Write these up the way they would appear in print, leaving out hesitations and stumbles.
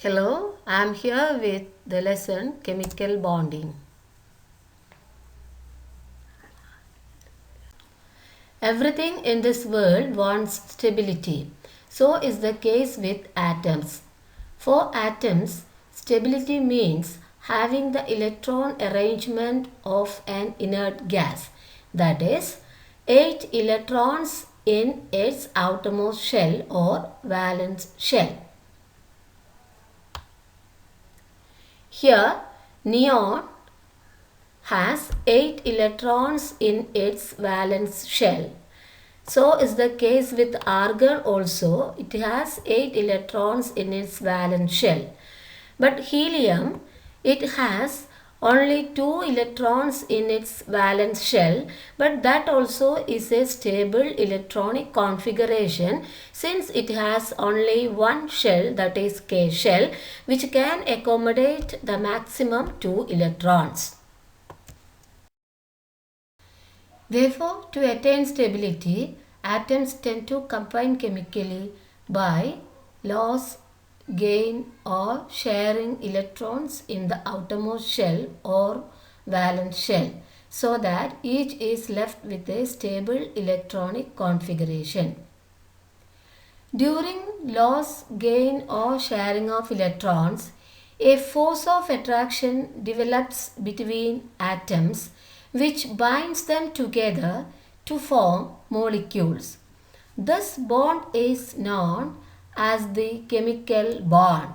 Hello, I am here with the lesson Chemical Bonding. Everything in this world wants stability. So is the case with atoms. For atoms, stability means having the electron arrangement of an inert gas, that is, 8 electrons in its outermost shell or valence shell. Here, neon has 8 electrons in its valence shell. So is the case with argon also. It has 8 electrons in its valence shell. But helium, it has only 2 electrons in its valence shell, but that also is a stable electronic configuration since it has only one shell, that is K shell, which can accommodate the maximum 2 electrons. Therefore, to attain stability, atoms tend to combine chemically by loss, gain or sharing electrons in the outermost shell or valence shell so that each is left with a stable electronic configuration. During loss, gain or sharing of electrons, a force of attraction develops between atoms which binds them together to form molecules. This bond is known as the chemical bond.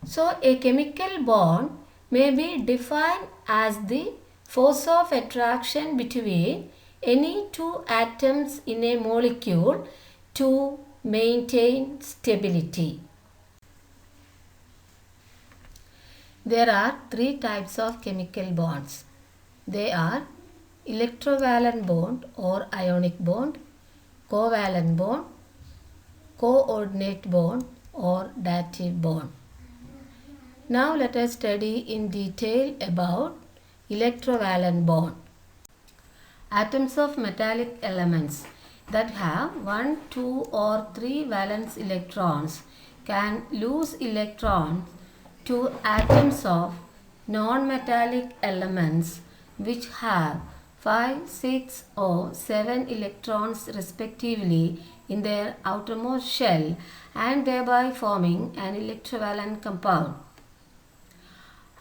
So, a chemical bond may be defined as the force of attraction between any two atoms in a molecule to maintain stability. There are three types of chemical bonds. They are electrovalent bond or ionic bond, covalent bond, coordinate bond or dative bond. Now let us study in detail about electrovalent bond. Atoms of metallic elements that have 1, 2 or 3 valence electrons can lose electrons to atoms of non-metallic elements which have 5, 6 or 7 electrons respectively in their outermost shell and thereby forming an electrovalent compound.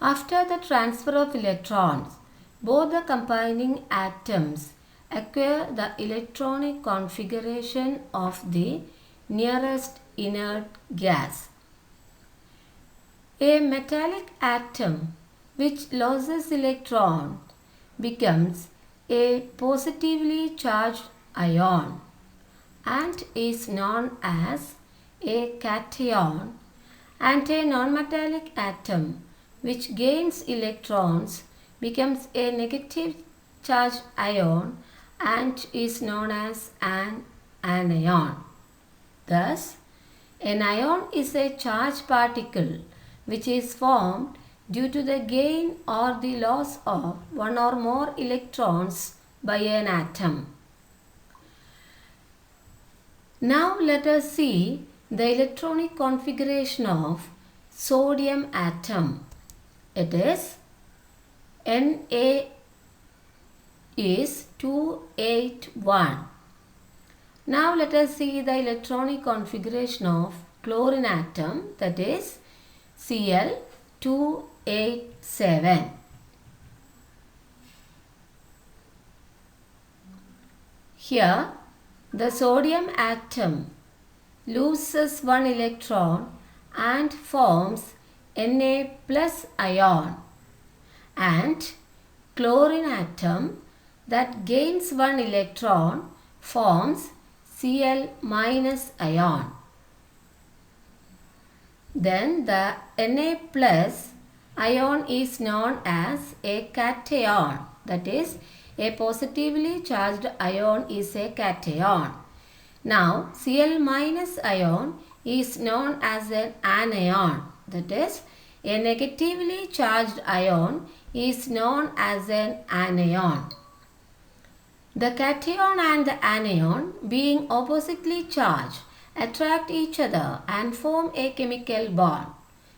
After the transfer of electrons, both the combining atoms acquire the electronic configuration of the nearest inert gas. A metallic atom which loses electron becomes a positively charged ion and is known as a cation, and a nonmetallic atom which gains electrons becomes a negative charged ion and is known as an anion. Thus, an ion is a charged particle which is formed due to the gain or the loss of one or more electrons by an atom. Now let us see the electronic configuration of sodium atom. It is Na is 281. Now let us see the electronic configuration of chlorine atom, that is Cl287. Here the sodium atom loses one electron and forms Na plus ion, and chlorine atom that gains one electron forms Cl minus ion. Then the Na plus ion is known as a cation, that is, a positively charged ion is a cation. Now Cl minus ion is known as an anion, that is, a negatively charged ion is known as an anion. The cation and the anion being oppositely charged attract each other and form a chemical bond.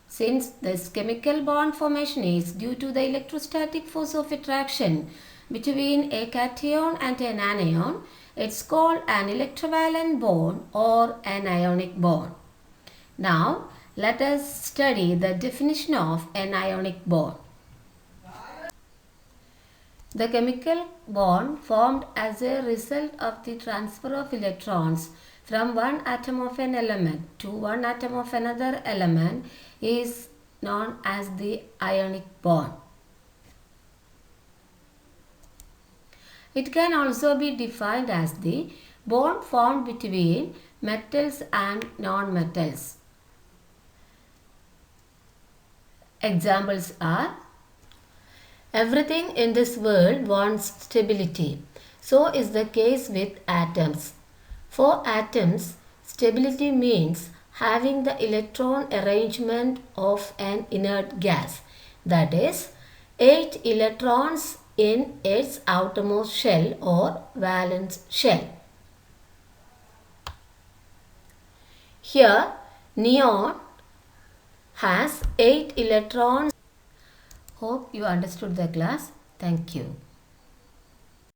Since this chemical bond formation is due to the electrostatic force of attraction between a cation and an anion, it's called an electrovalent bond or an ionic bond. Now, let us study the definition of an ionic bond. The chemical bond formed as a result of the transfer of electrons from one atom of an element to one atom of another element is known as the ionic bond. It can also be defined as the bond formed between metals and non-metals. Examples are: everything in this world wants stability. So is the case with atoms. For atoms, stability means having the electron arrangement of an inert gas, that is, 8 electrons in its outermost shell or valence shell. Here, neon has 8 electrons. Hope you understood the class. Thank you.